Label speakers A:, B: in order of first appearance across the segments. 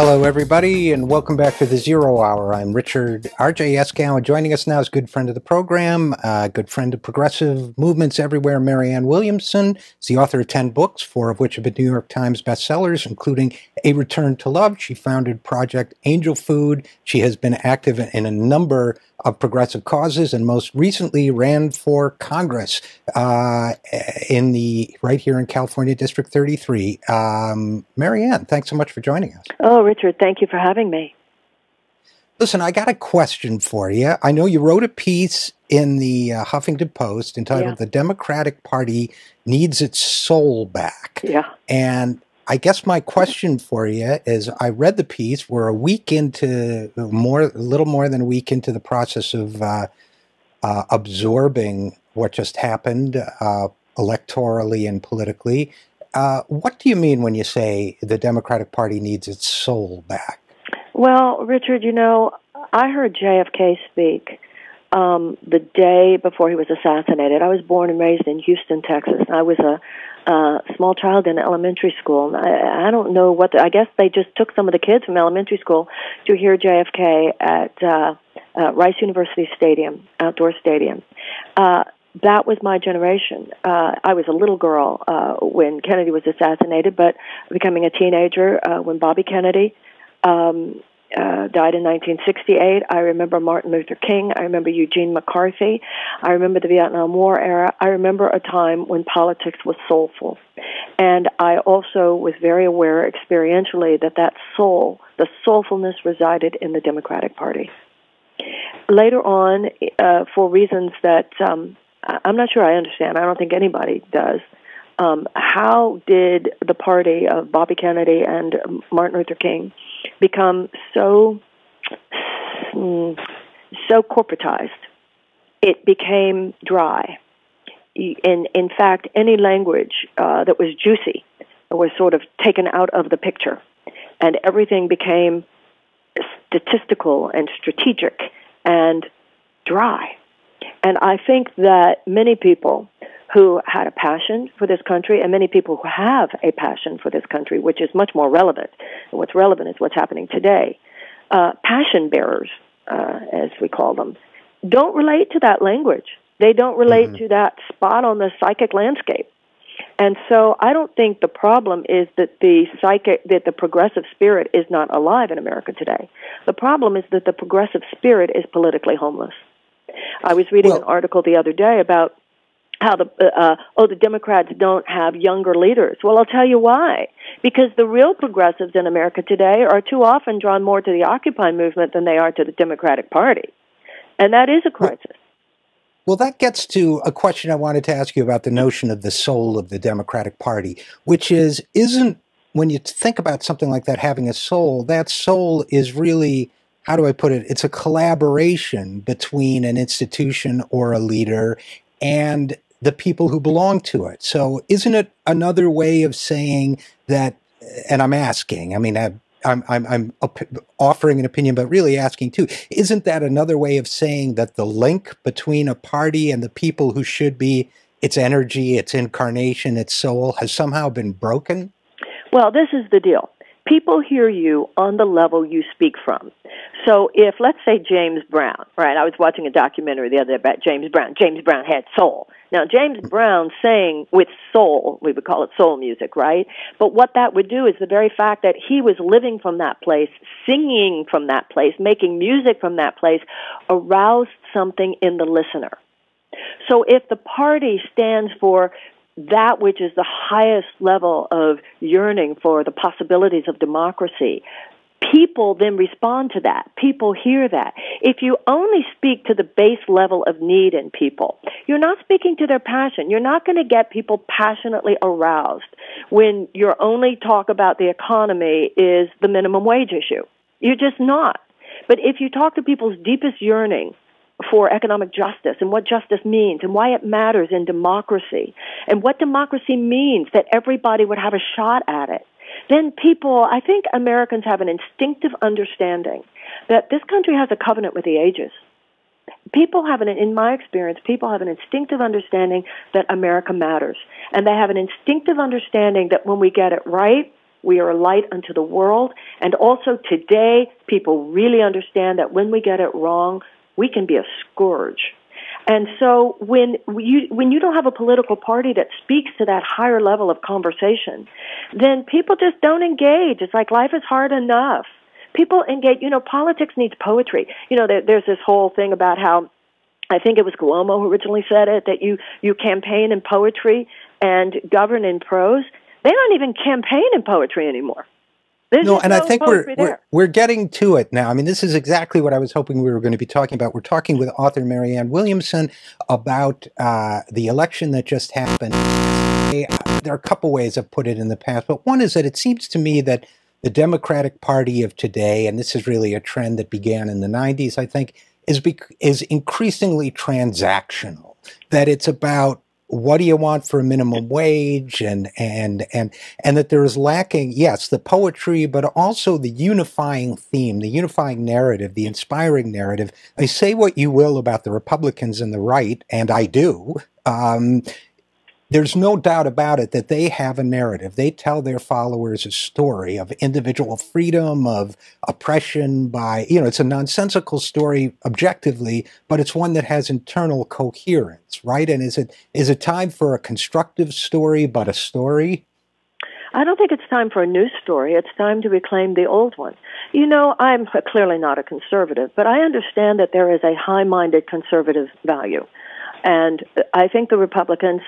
A: Hello, everybody, and welcome back to the Zero Hour. I'm Richard RJ Eskow, and joining us now is a good friend of the program, good friend of progressive movements everywhere, Marianne Williamson. She's the author of 10 books, 4 of which have been New York Times bestsellers, including A Return to Love. She founded Project Angel Food. She has been active in a number of progressive causes, and most recently ran for Congress right here in California, District 33. Marianne, thanks so much for joining us.
B: Oh, Richard, thank you for having me.
A: Listen, I got a question for you. I know you wrote a piece in the Huffington Post entitled "The Democratic Party Needs Its Soul Back."
B: Yeah.
A: And I guess my question for you is, I read the piece. We're a little more than a week into the process of absorbing what just happened electorally and politically. What do you mean when you say the Democratic Party needs its soul back?
B: Well, Richard, I heard JFK speak the day before he was assassinated. I was born and raised in Houston, Texas. I was a small child in elementary school. I don't know I guess they just took some of the kids from elementary school to hear JFK at Rice University Stadium, outdoor stadium. That was my generation. I was a little girl when Kennedy was assassinated, but becoming a teenager when Bobby Kennedy died in 1968. I remember Martin Luther King. I remember Eugene McCarthy. I remember the Vietnam War era. I remember a time when politics was soulful. And I also was very aware experientially that soul, the soulfulness resided in the Democratic Party. Later on, for reasons that I'm not sure I understand, I don't think anybody does, how did the party of Bobby Kennedy and Martin Luther King become so corporatized? It became dry. In fact, any language that was juicy was sort of taken out of the picture, and everything became statistical and strategic and dry. And I think that many people who had a passion for this country, and many people who have a passion for this country, which is much more relevant, and what's relevant is what's happening today, passion bearers, as we call them, don't relate to that language. They don't relate to that spot on the psychic landscape. And so I don't think the problem is that the progressive spirit is not alive in America today. The problem is that the progressive spirit is politically homeless. I was reading an article the other day about how the Democrats don't have younger leaders. Well, I'll tell you why. Because the real progressives in America today are too often drawn more to the Occupy movement than they are to the Democratic Party. And that is a crisis.
A: Well, that gets to a question I wanted to ask you about the notion of the soul of the Democratic Party, which isn't, when you think about something like that having a soul, that soul is really, how do I put it? It's a collaboration between an institution or a leader and the people who belong to it. So isn't it another way of saying that, and I'm asking, I mean, I'm offering an opinion, but really asking too, isn't that another way of saying that the link between a party and the people who should be its energy, its incarnation, its soul has somehow been broken?
B: Well, this is the deal. People hear you on the level you speak from. So if, let's say, James Brown, right? I was watching a documentary the other day about James Brown. James Brown had soul. Now, James Brown sang with soul. We would call it soul music, right? But what that would do is the very fact that he was living from that place, singing from that place, making music from that place, aroused something in the listener. So if the party stands for that which is the highest level of yearning for the possibilities of democracy, people then respond to that. People hear that. If you only speak to the base level of need in people, you're not speaking to their passion. You're not going to get people passionately aroused when your only talk about the economy is the minimum wage issue. You're just not. But if you talk to people's deepest yearning for economic justice and what justice means and why it matters in democracy and what democracy means, that everybody would have a shot at it, then people, I think Americans have an instinctive understanding that this country has a covenant with the ages. People have, in my experience, people have an instinctive understanding that America matters. And they have an instinctive understanding that when we get it right, We are a light unto the world. And also today, people really understand that when we get it wrong, we can be a scourge. And so when you don't have a political party that speaks to that higher level of conversation, then people just don't engage. It's like life is hard enough. People engage. Politics needs poetry. There's this whole thing about how, I think it was Cuomo who originally said it, that you campaign in poetry and govern in prose. They don't even campaign in poetry anymore.
A: And I think we're getting to it now. I mean, this is exactly what I was hoping we were going to be talking about. We're talking with author Marianne Williamson about the election that just happened. There are a couple ways I've put it in the past, but one is that it seems to me that the Democratic Party of today, and this is really a trend that began in the 90s, I think, is increasingly transactional. That it's about, what do you want for a minimum wage, and that there is lacking, yes, the poetry, but also the unifying theme, the unifying narrative, the inspiring narrative. I say what you will about the Republicans and the right, and I do. There's no doubt about it that they have a narrative. They tell their followers a story of individual freedom, of oppression by, it's a nonsensical story objectively, but it's one that has internal coherence, right? And is it time for a constructive story, but a story?
B: I don't think it's time for a new story. It's time to reclaim the old one. I'm clearly not a conservative, but I understand that there is a high-minded conservative value. And I think the Republicans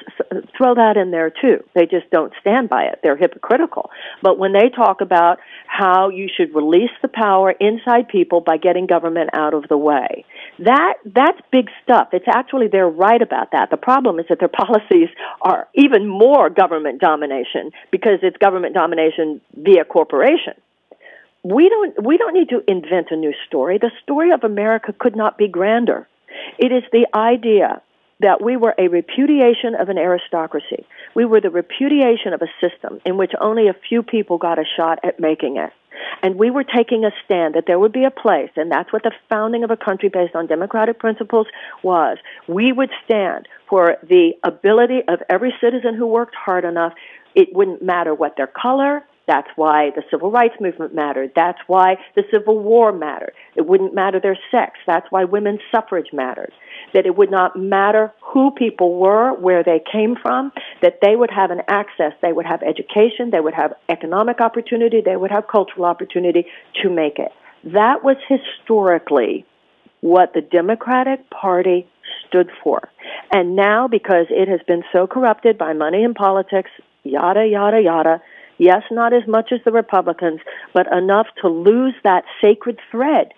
B: throw that in there, too. They just don't stand by it. They're hypocritical. But when they talk about how you should release the power inside people by getting government out of the way, that's big stuff. It's actually, they're right about that. The problem is that their policies are even more government domination because it's government domination via corporation. We don't need to invent a new story. The story of America could not be grander. It is the idea that we were a repudiation of an aristocracy. We were the repudiation of a system in which only a few people got a shot at making it. And we were taking a stand that there would be a place, and that's what the founding of a country based on democratic principles was. We would stand for the ability of every citizen who worked hard enough. It wouldn't matter what their color. That's why the civil rights movement mattered. That's why the Civil War mattered. It wouldn't matter their sex. That's why women's suffrage mattered. That it would not matter who people were, where they came from, that they would have an access, they would have education, they would have economic opportunity, they would have cultural opportunity to make it. That was historically what the Democratic Party stood for. And now, because it has been so corrupted by money and politics, yada, yada, yada, yes, not as much as the Republicans, but enough to lose that sacred thread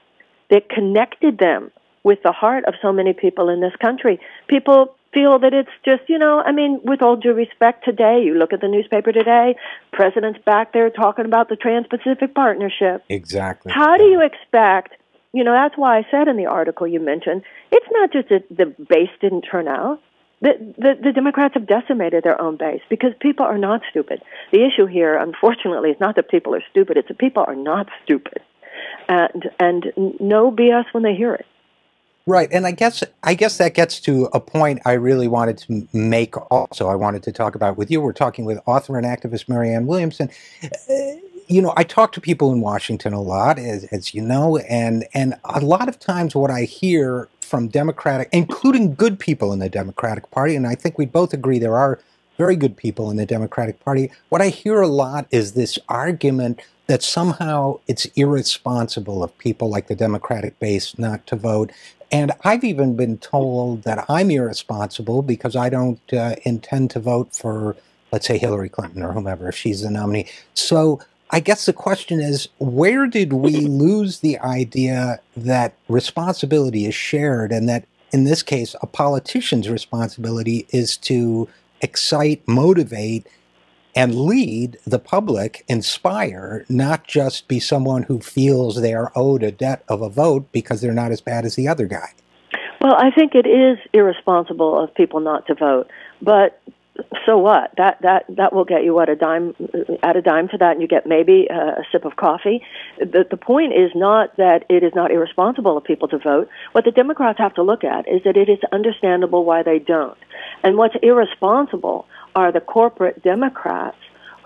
B: that connected them with the heart of so many people in this country. People feel that it's just, with all due respect today, you look at the newspaper today, president's back there talking about the Trans-Pacific Partnership.
A: Exactly.
B: How do you expect, that's why I said in the article you mentioned, it's not just that the base didn't turn out. The Democrats have decimated their own base because people are not stupid. The issue here, unfortunately, is not that people are stupid, it's that people are not stupid. And no BS when they hear it.
A: Right, and I guess that gets to a point I really wanted to make also. I wanted to talk about with you. We're talking with author and activist Marianne Williamson. I talk to people in Washington a lot, as you know, and a lot of times what I hear from Democratic, including good people in the Democratic Party, and I think we both agree there are very good people in the Democratic Party, what I hear a lot is this argument that somehow it's irresponsible of people like the Democratic base not to vote. And I've even been told that I'm irresponsible because I don't intend to vote for, let's say, Hillary Clinton or whomever, if she's the nominee. So I guess the question is, where did we lose the idea that responsibility is shared and that, in this case, a politician's responsibility is to excite, motivate, and lead the public, inspire, not just be someone who feels they are owed a debt of a vote because they're not as bad as the other guy?
B: Well, I think it is irresponsible of people not to vote, but so what? That will get you add a dime to that, and you get maybe a sip of coffee. The point is not that it is not irresponsible of people to vote. What the Democrats have to look at is that it is understandable why they don't. And what's irresponsible are the corporate Democrats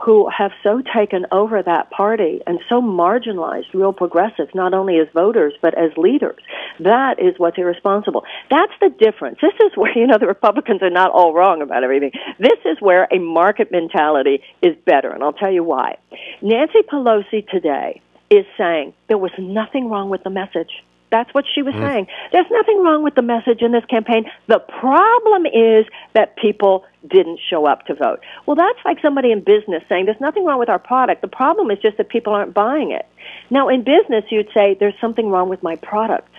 B: who have so taken over that party and so marginalized real progressives, not only as voters, but as leaders. That is what's irresponsible. That's the difference. This is where, the Republicans are not all wrong about everything. This is where a market mentality is better, and I'll tell you why. Nancy Pelosi today is saying there was nothing wrong with the message. That's what she was saying. There's nothing wrong with the message in this campaign. The problem is that people didn't show up to vote. Well, that's like somebody in business saying there's nothing wrong with our product. The problem is just that people aren't buying it. Now, in business, you'd say there's something wrong with my product.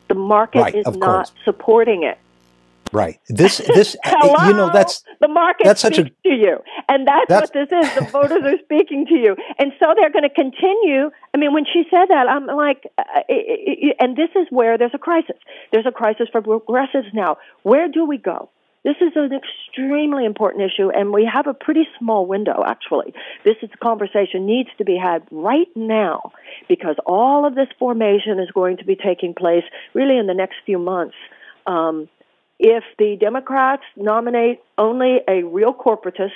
B: The market is not supporting it.
A: Right. This,
B: Hello? The market
A: speaks
B: to you. And that's what this is. The voters are speaking to you. And so they're going to continue. I mean, when she said that, I'm like, and this is where there's a crisis. There's a crisis for progressives now. Where do we go? This is an extremely important issue, and we have a pretty small window, actually. This conversation needs to be had right now because all of this formation is going to be taking place really in the next few months. If the Democrats nominate only a real corporatist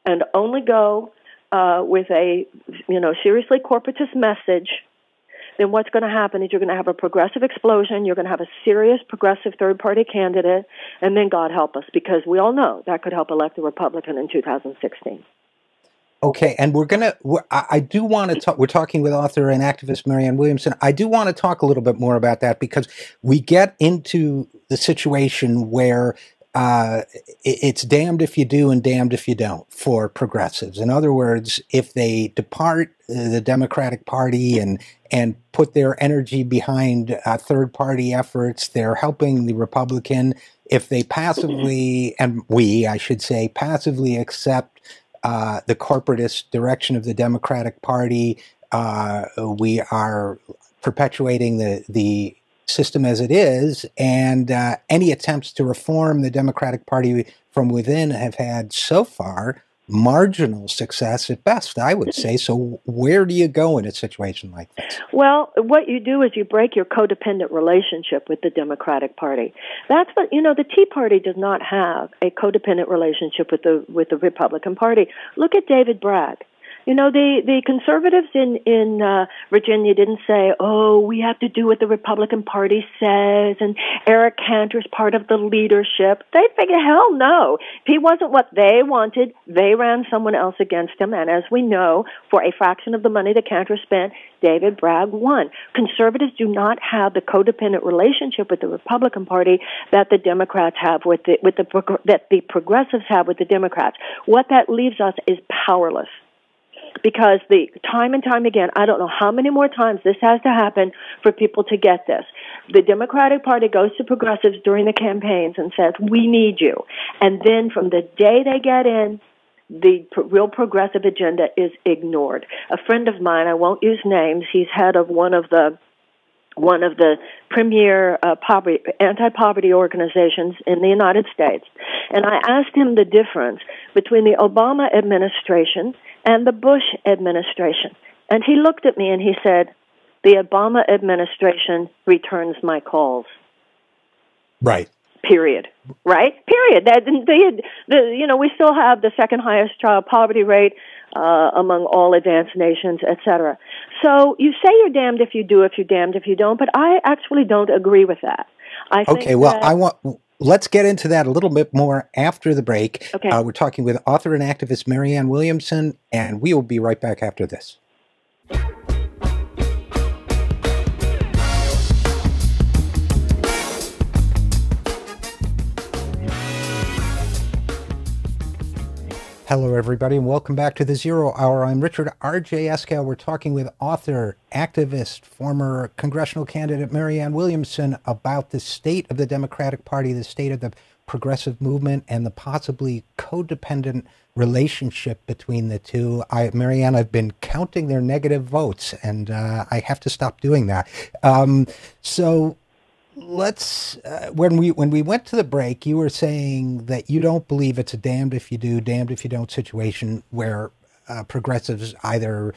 B: and only go with a seriously corporatist message, then what's going to happen is you're going to have a progressive explosion, you're going to have a serious progressive third-party candidate, and then God help us, because we all know that could help elect a Republican in 2016.
A: Okay, and I do want to talk, we're talking with author and activist Marianne Williamson. I do want to talk a little bit more about that because we get into the situation where it's damned if you do and damned if you don't for progressives. In other words, if they depart the Democratic Party and put their energy behind third-party efforts, they're helping the Republican. If they passively, I should say, passively accept the corporatist direction of the Democratic Party, we are perpetuating the system as it is, and any attempts to reform the Democratic Party from within have had so far marginal success at best, I would say. So where do you go in a situation like this? Well,
B: what you do is you break your codependent relationship with the Democratic Party. That's what, the Tea Party does not have a codependent relationship with the Republican Party. Look at David Bragg. The conservatives in Virginia didn't say, oh, we have to do what the Republican Party says, and Eric Cantor's part of the leadership. They figured, hell no. If he wasn't what they wanted, they ran someone else against him, and as we know, for a fraction of the money that Cantor spent, David Bragg won. Conservatives do not have the codependent relationship with the Republican Party that the Democrats have that the progressives have with the Democrats. What that leaves us is powerless. Because time and time again, I don't know how many more times this has to happen for people to get this. The Democratic Party goes to progressives during the campaigns and says, we need you. And then from the day they get in, the real progressive agenda is ignored. A friend of mine, I won't use names, he's head of one of the premier anti-poverty organizations in the United States. And I asked him the difference between the Obama administration and the Bush administration. And he looked at me and he said, the Obama administration returns my calls.
A: Right.
B: Period. Right? Period. We still have the second highest child poverty rate among all advanced nations, et cetera. So you say you're damned if you do, if you're damned if you don't, but I actually don't agree with that.
A: Let's get into that a little bit more after the break.
B: Okay.
A: We're talking with author and activist Marianne Williamson, and we will be right back after this. Hello, everybody, and welcome back to the Zero Hour. I'm Richard RJ Eskow. We're talking with author, activist, former congressional candidate Marianne Williamson about the state of the Democratic Party, the state of the progressive movement, and the possibly codependent relationship between the two. Marianne, I've been counting their negative votes, and I have to stop doing that. So let's when we went to the break, you were saying that you don't believe it's a damned if you do, damned if you don't situation where progressives either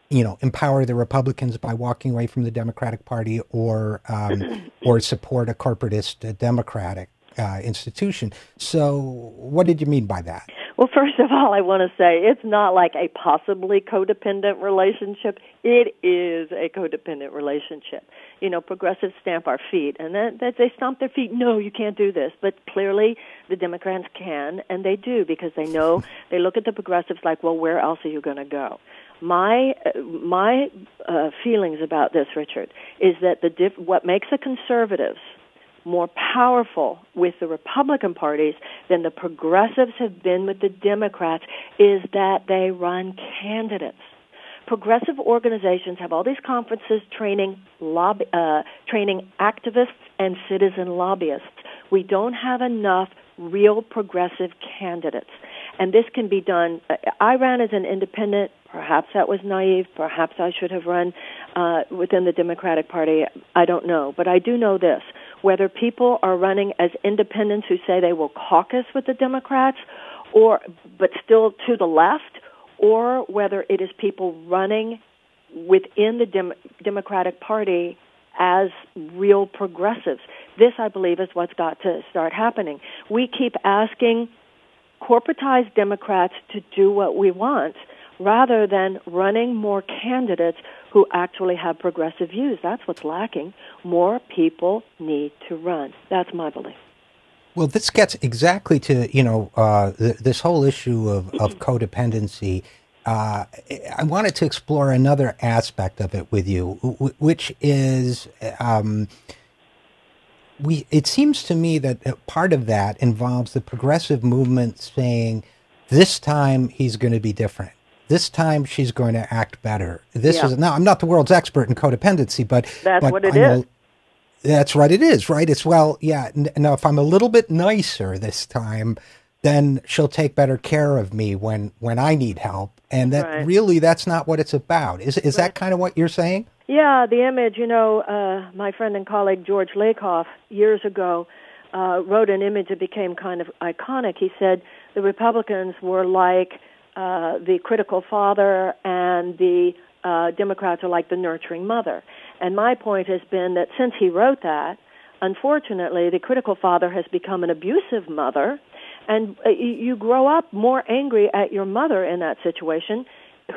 A: empower the Republicans by walking away from the Democratic Party or support a corporatist Democratic institution. So what did you mean by that?
B: Well, first of all, I want to say it's not like a possibly codependent relationship. It is a codependent relationship. You know, progressives stamp our feet, and then they stomp their feet. No, you can't do this. But clearly, the Democrats can, and they do, because they know, they look at the progressives like, well, where else are you going to go? My feelings about this, Richard, is that what makes the conservatives more powerful with the Republican parties than the progressives have been with the Democrats is that they run candidates. Progressive organizations have all these conferences training activists and citizen lobbyists. We don't have enough real progressive candidates. And this can be done. I ran as an independent. Perhaps that was naive. Perhaps I should have run within the Democratic Party. I don't know. But I do know this. Whether people are running as independents who say they will caucus with the Democrats, but still to the left, or whether it is people running within the Democratic Party as real progressives. This, I believe, is what's got to start happening. We keep asking corporatized Democrats to do what we want rather than running more candidates who actually have progressive views. That's what's lacking. More people need to run. That's my belief.
A: Well, this gets exactly to, this whole issue of codependency. I wanted to explore another aspect of it with you, which is it seems to me that part of that involves the progressive movement saying, this time he's going to be different. This time she's going to act better. Now, I'm not the world's expert in codependency, but
B: what it is.
A: That's right. It is, right? It's, well, yeah. Now, if I'm a little bit nicer this time, then she'll take better care of me when I need help. And that really, that's not what it's about. Is that kind of what you're saying?
B: Yeah, the image, my friend and colleague George Lakoff years ago wrote an image that became kind of iconic. He said the Republicans were like the critical father, and the Democrats are like the nurturing mother. And my point has been that since he wrote that, unfortunately, the critical father has become an abusive mother, and you grow up more angry at your mother in that situation,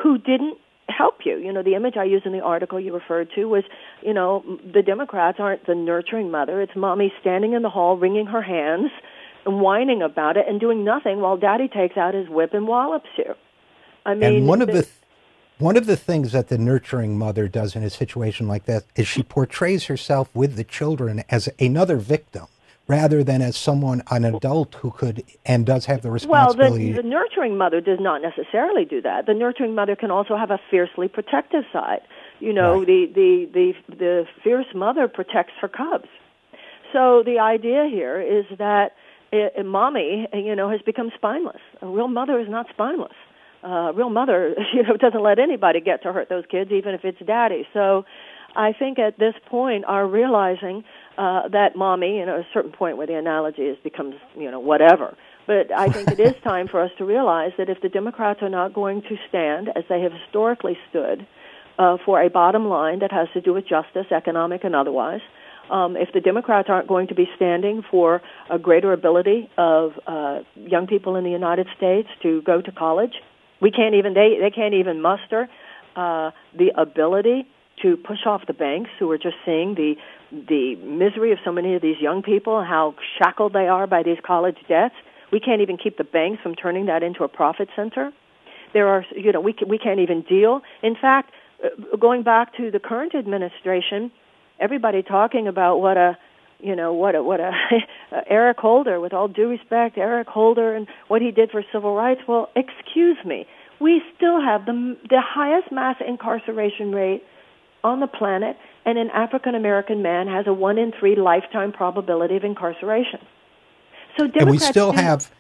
B: who didn't help you. The image I used in the article you referred to was, the Democrats aren't the nurturing mother. It's mommy standing in the hall, wringing her hands, and whining about it and doing nothing while daddy takes out his whip and wallops you. I mean,
A: and one of the things that the nurturing mother does in a situation like that is she portrays herself with the children as another victim rather than as an adult who could and does have the responsibility.
B: Well, the nurturing mother does not necessarily do that. The nurturing mother can also have a fiercely protective side. Right. The fierce mother protects her cubs. So the idea here is that mommy, has become spineless. A real mother is not spineless. A real mother, doesn't let anybody get to hurt those kids, even if it's daddy. So I think at this point are realizing that mommy, at a certain point where the analogy becomes, whatever. But I think it is time for us to realize that if the Democrats are not going to stand, as they have historically stood, for a bottom line that has to do with justice, economic and otherwise, if the Democrats aren't going to be standing for a greater ability of young people in the United States to go to college, they can't even muster the ability to push off the banks, who are just seeing the misery of so many of these young people and how shackled they are by these college debts. We can't even keep the banks from turning that into a profit center. We can't even deal. In fact, going back to the current administration, everybody talking about what Eric Holder, with all due respect, Eric Holder and what he did for civil rights. Well, excuse me, we still have the highest mass incarceration rate on the planet, and an African American man has a 1 in 3 lifetime probability of incarceration. So Democrats
A: and we still have,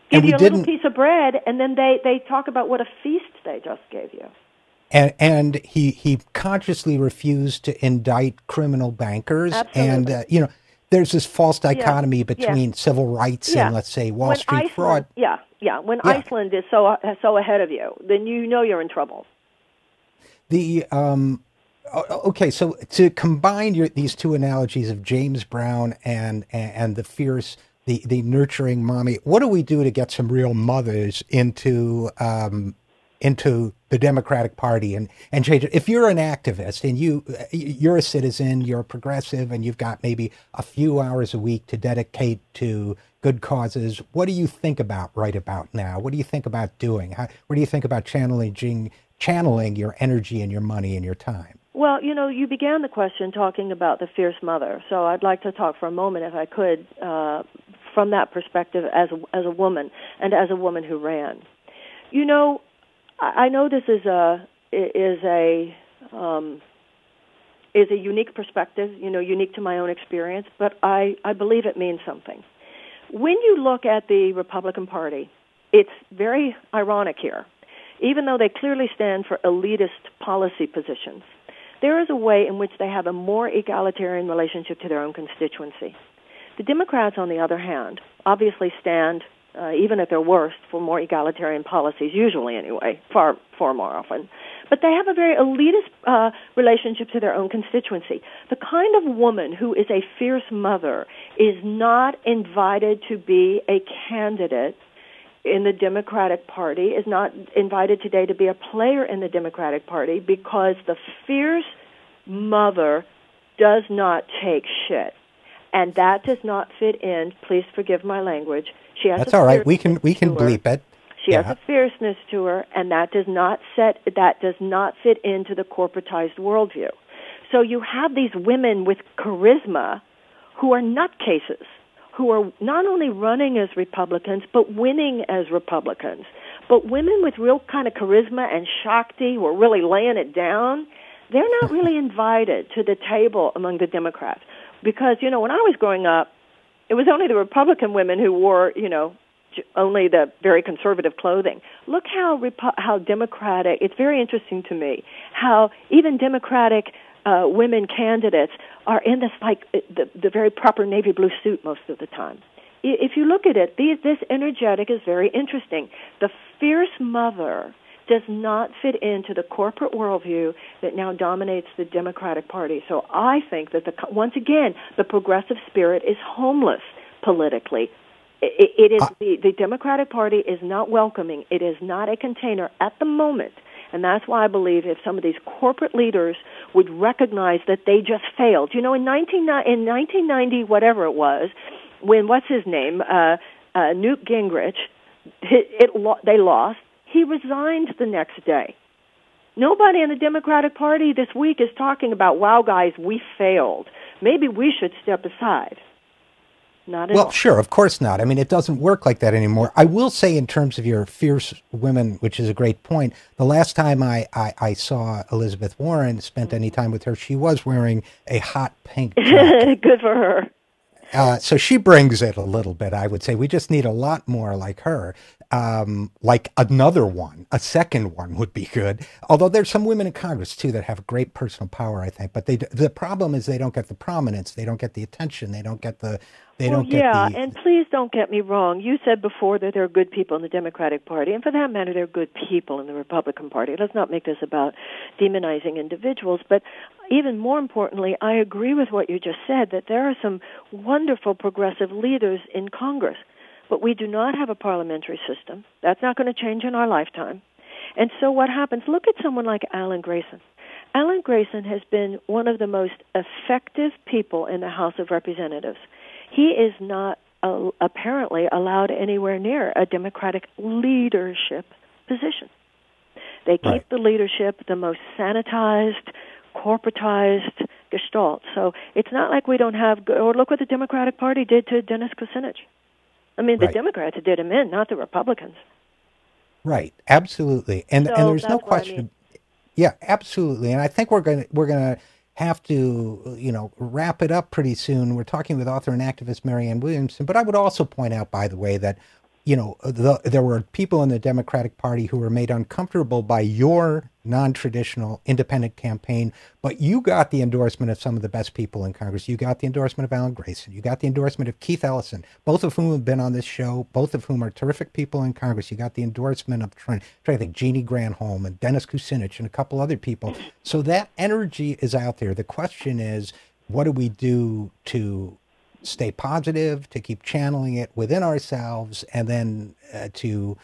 B: give you a little piece of bread, and then they talk about what a feast they just gave you.
A: And he consciously refused to indict criminal bankers.
B: Absolutely.
A: And, there's this false dichotomy between civil rights and, let's say, Wall Street fraud.
B: When Iceland is so ahead of you, then you're in trouble.
A: Okay, so to combine these two analogies of James Brown and the fierce the nurturing mommy. What do we do to get some real mothers into the Democratic Party and change it? If you're an activist and you're a citizen, you're a progressive, and you've got maybe a few hours a week to dedicate to good causes, what do you think about right about now? What do you think about doing? What do you think about channeling your energy and your money and your time?
B: Well, you began the question talking about the fierce mother, so I'd like to talk for a moment, if I could, from that perspective as a woman and as a woman who ran. I know this is a unique perspective, unique to my own experience, but I believe it means something. When you look at the Republican Party, it's very ironic here. Even though they clearly stand for elitist policy positions, there is a way in which they have a more egalitarian relationship to their own constituency. The Democrats, on the other hand, obviously stand, even at their worst, for more egalitarian policies, usually anyway, far more often. But they have a very elitist relationship to their own constituency. The kind of woman who is a fierce mother is not invited to be a candidate in the Democratic Party, is not invited today to be a player in the Democratic Party, because the fierce mother does not take shit. And that does not fit in, please forgive my language.
A: That's all right. We can bleep it.
B: She has a fierceness to her, and that does not fit into the corporatized worldview. So you have these women with charisma who are nutcases, who are not only running as Republicans, but winning as Republicans. But women with real kind of charisma and shakti who are really laying it down, they're not really invited to the table among the Democrats. Because, when I was growing up, it was only the Republican women who wore, only the very conservative clothing. Look how Democratic, it's very interesting to me, how even Democratic women candidates are in this, the very proper navy blue suit most of the time. If you look at it, this energetic is very interesting. The fierce mother does not fit into the corporate worldview that now dominates the Democratic Party. So I think that, once again, the progressive spirit is homeless politically. It is the Democratic Party is not welcoming. It is not a container at the moment. And that's why I believe if some of these corporate leaders would recognize that they just failed. In 1990, whatever it was, when, what's his name, Newt Gingrich, they lost, he resigned the next day. Nobody in the Democratic Party this week is talking about, wow, guys, we failed. Maybe we should step aside. Not at all.
A: Well, sure, of course not. I mean, it doesn't work like that anymore. I will say, in terms of your fierce women, which is a great point, the last time I saw Elizabeth Warren, spent any time with her, she was wearing a hot pink dress.
B: Good for her.
A: So she brings it a little bit, I would say. We just need a lot more like her. Like another one, a second one would be good. Although there's some women in Congress, too, that have great personal power, I think. But the problem is they don't get the prominence. They don't get the attention. They don't get the...
B: and please don't get me wrong. You said before that there are good people in the Democratic Party, and for that matter, there are good people in the Republican Party. Let's not make this about demonizing individuals, but even more importantly, I agree with what you just said, that there are some wonderful progressive leaders in Congress, but we do not have a parliamentary system. That's not going to change in our lifetime. And so what happens, look at someone like Alan Grayson. Alan Grayson has been one of the most effective people in the House of Representatives. He is not apparently allowed anywhere near a Democratic leadership position. They keep the leadership the most sanitized, corporatized gestalt. So it's not like we don't have, or look what the Democratic Party did to Dennis Kucinich. I mean, the Democrats did him in, not the Republicans.
A: Right, absolutely. And there's no question. Yeah, absolutely. And I think we're going to have to, wrap it up pretty soon. We're talking with author and activist Marianne Williamson. But I would also point out, by the way, that, there were people in the Democratic Party who were made uncomfortable by your non-traditional independent campaign, but you got the endorsement of some of the best people in Congress. You got the endorsement of Alan Grayson. You got the endorsement of Keith Ellison, both of whom have been on this show, both of whom are terrific people in Congress. You got the endorsement of, trying to think, Jeannie Granholm and Dennis Kucinich and a couple other people. So that energy is out there. The question is, what do we do to stay positive, to keep channeling it within ourselves, and then to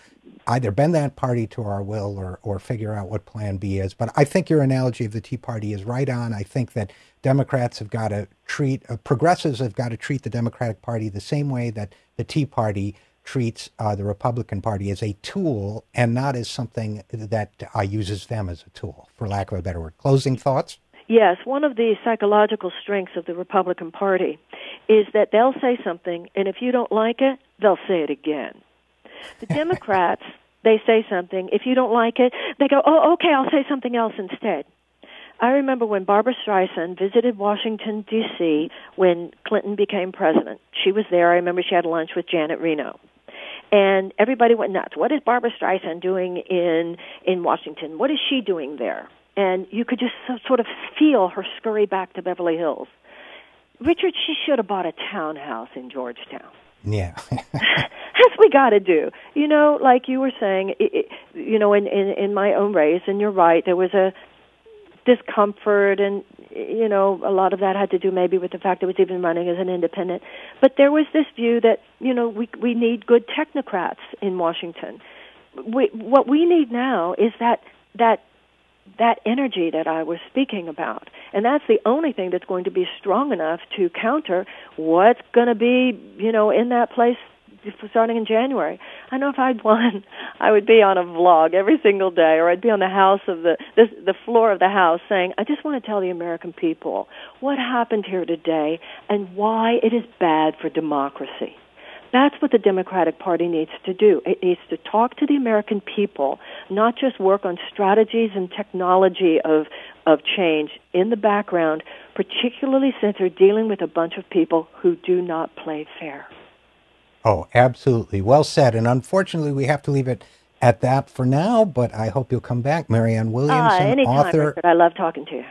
A: either bend that party to our will or figure out what plan B is. But I think your analogy of the Tea Party is right on. I think that Democrats have got to treat, progressives have got to treat the Democratic Party the same way that the Tea Party treats the Republican Party, as a tool and not as something that uses them as a tool, for lack of a better word. Closing thoughts?
B: Yes, one of the psychological strengths of the Republican Party is that they'll say something, and if you don't like it, they'll say it again. The Democrats, they say something. If you don't like it, they go, oh, okay, I'll say something else instead. I remember when Barbra Streisand visited Washington, D.C. when Clinton became president. She was there. I remember she had lunch with Janet Reno. And everybody went nuts. What is Barbra Streisand doing in Washington? What is she doing there? And you could just sort of feel her scurry back to Beverly Hills. Richard, she should have bought a townhouse in Georgetown.
A: Yeah.
B: That's what we got to do. You know, like you were saying, in my own race, and you're right, there was a discomfort, and, you know, a lot of that had to do maybe with the fact that I was even running as an independent. But there was this view that, you know, we need good technocrats in Washington. What we need now is that energy that I was speaking about. And that's the only thing that's going to be strong enough to counter what's going to be, you know, in that place starting in January. I know if I'd won, I would be on a vlog every single day, or I'd be on the floor of the House saying, I just want to tell the American people what happened here today and why it is bad for democracy. That's what the Democratic Party needs to do. It needs to talk to the American people, not just work on strategies and technology of change in the background, particularly since they're dealing with a bunch of people who do not play fair.
A: Oh, absolutely. Well said. And unfortunately, we have to leave it at that for now, but I hope you'll come back. Marianne Williamson,
B: anytime,
A: author.
B: Richard. I love talking to you.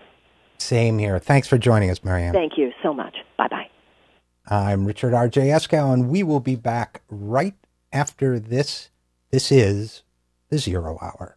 A: Same here. Thanks for joining us, Marianne.
B: Thank you so much. Bye-bye.
A: I'm Richard RJ Eskow, and we will be back right after this. This is the Zero Hour.